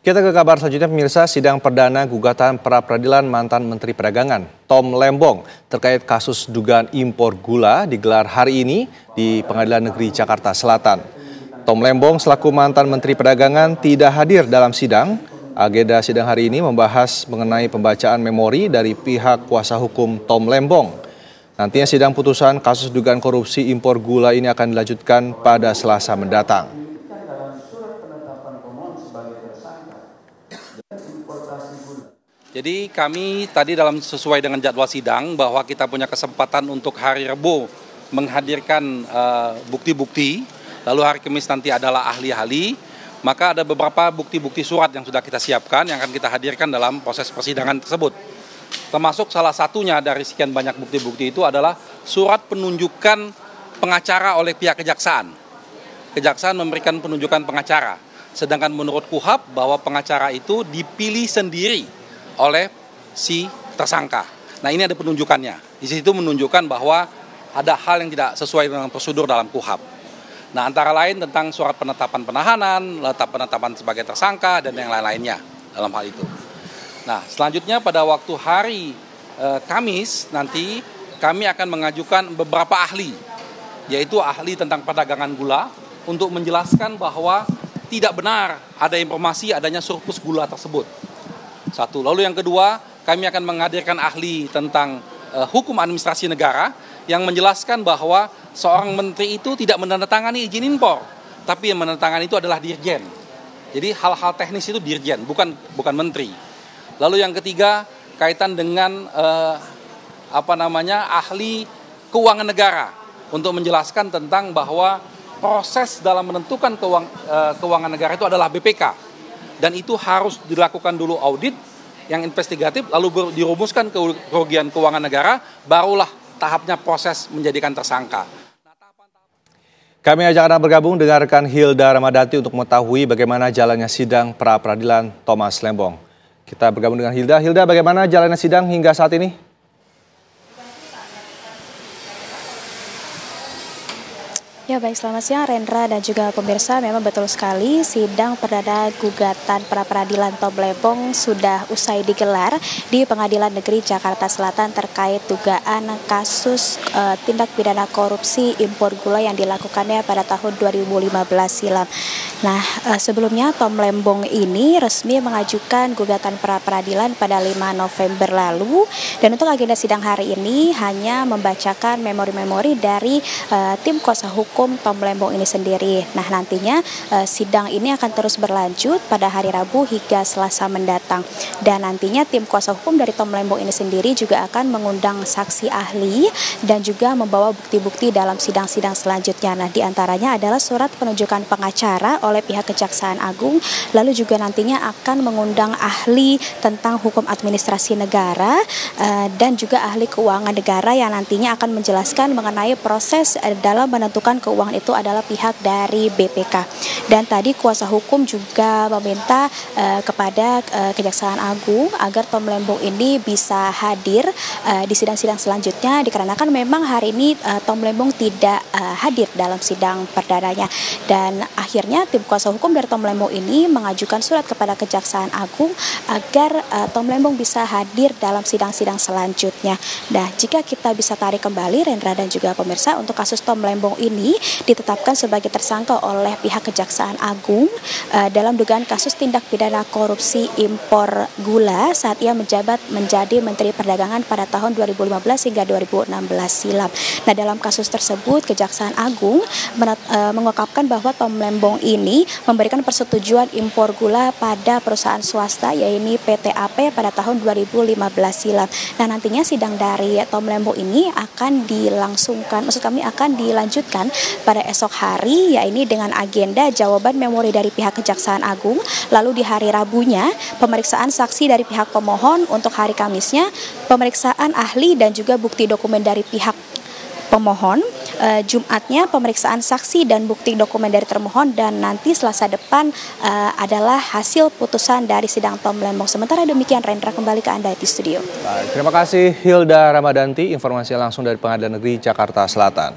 Kita ke kabar selanjutnya, pemirsa. Sidang perdana gugatan pra-peradilan mantan Menteri Perdagangan Tom Lembong terkait kasus dugaan impor gula digelar hari ini di Pengadilan Negeri Jakarta Selatan. Tom Lembong selaku mantan Menteri Perdagangan tidak hadir dalam sidang. Agenda sidang hari ini membahas mengenai pembacaan memori dari pihak kuasa hukum Tom Lembong. Nantinya sidang putusan kasus dugaan korupsi impor gula ini akan dilanjutkan pada Selasa mendatang. Jadi kami tadi sesuai dengan jadwal sidang bahwa kita punya kesempatan untuk hari Rabu menghadirkan bukti-bukti, lalu hari Kamis nanti adalah ahli-ahli, maka ada beberapa bukti-bukti surat yang sudah kita siapkan yang akan kita hadirkan dalam proses persidangan tersebut. Termasuk salah satunya dari sekian banyak bukti-bukti itu adalah surat penunjukan pengacara oleh pihak kejaksaan. Kejaksaan memberikan penunjukan pengacara, sedangkan menurut KUHP bahwa pengacara itu dipilih sendiri oleh si tersangka. Nah, ini ada penunjukannya. Di situ menunjukkan bahwa ada hal yang tidak sesuai dengan prosedur dalam KUHP. Nah, antara lain tentang surat penetapan penahanan, penetapan sebagai tersangka, dan yang lain-lainnya dalam hal itu. Nah, selanjutnya pada waktu hari Kamis nanti kami akan mengajukan beberapa ahli, yaitu ahli tentang perdagangan gula, untuk menjelaskan bahwa tidak benar ada informasi adanya surplus gula tersebut. Satu. Lalu yang kedua, kami akan menghadirkan ahli tentang hukum administrasi negara yang menjelaskan bahwa seorang menteri itu tidak menandatangani izin impor, tapi yang menandatangani itu adalah dirjen. Jadi hal-hal teknis itu dirjen, bukan menteri. Lalu yang ketiga, kaitan dengan ahli keuangan negara untuk menjelaskan tentang bahwa proses dalam menentukan keuangan negara itu adalah BPK. Dan itu harus dilakukan dulu audit yang investigatif, lalu dirumuskan kerugian keuangan negara, barulah tahapnya proses menjadikan tersangka. Kami ajak Anda bergabung dengan rekan Hilda Ramadhanti untuk mengetahui bagaimana jalannya sidang pra-peradilan Thomas Lembong. Kita bergabung dengan Hilda. Hilda, bagaimana jalannya sidang hingga saat ini? Ya baik, selamat siang Rendra dan juga pemirsa. Memang betul sekali sidang perdana gugatan pra-peradilan Tom Lembong sudah usai digelar di Pengadilan Negeri Jakarta Selatan terkait dugaan kasus tindak pidana korupsi impor gula yang dilakukannya pada tahun 2015 silam. Nah, sebelumnya Tom Lembong ini resmi mengajukan gugatan pra-peradilan pada 5 November lalu, dan untuk agenda sidang hari ini hanya membacakan memori-memori dari tim kuasa hukum Tom Lembong ini sendiri. Nah, nantinya sidang ini akan terus berlanjut pada hari Rabu hingga Selasa mendatang. Dan nantinya tim kuasa hukum dari Tom Lembong ini sendiri juga akan mengundang saksi ahli dan juga membawa bukti-bukti dalam sidang-sidang selanjutnya. Nah, diantaranya adalah surat penunjukan pengacara oleh pihak Kejaksaan Agung, lalu juga nantinya akan mengundang ahli tentang hukum administrasi negara dan juga ahli keuangan negara yang nantinya akan menjelaskan mengenai proses dalam menentukan keuangan itu adalah pihak dari BPK. Dan tadi kuasa hukum juga meminta kepada Kejaksaan Agung agar Tom Lembong ini bisa hadir di sidang-sidang selanjutnya, dikarenakan memang hari ini Tom Lembong tidak hadir dalam sidang perdananya. Dan akhirnya tim kuasa hukum dari Tom Lembong ini mengajukan surat kepada Kejaksaan Agung agar Tom Lembong bisa hadir dalam sidang-sidang selanjutnya. Nah, jika kita bisa tarik kembali Rendra dan juga pemirsa, untuk kasus Tom Lembong ini ditetapkan sebagai tersangka oleh pihak Kejaksaan Agung dalam dugaan kasus tindak pidana korupsi impor gula saat ia menjabat menjadi Menteri Perdagangan pada tahun 2015 hingga 2016 silam. Nah, dalam kasus tersebut Kejaksaan Agung mengungkapkan bahwa Tom Lembong ini memberikan persetujuan impor gula pada perusahaan swasta yaitu PT AP pada tahun 2015 silam. Nah, nantinya sidang dari Tom Lembong ini akan akan dilanjutkan pada esok hari, yaitu dengan agenda jawaban memori dari pihak Kejaksaan Agung, lalu di hari Rabunya pemeriksaan saksi dari pihak pemohon, untuk hari Kamisnya pemeriksaan ahli dan juga bukti dokumen dari pihak pemohon, Jumatnya pemeriksaan saksi dan bukti dokumen dari termohon, dan nanti Selasa depan adalah hasil putusan dari sidang Tom Lembong. Sementara demikian, Rendra, kembali ke Anda di studio. Baik, terima kasih Hilda Ramadhanti, informasi langsung dari Pengadilan Negeri Jakarta Selatan.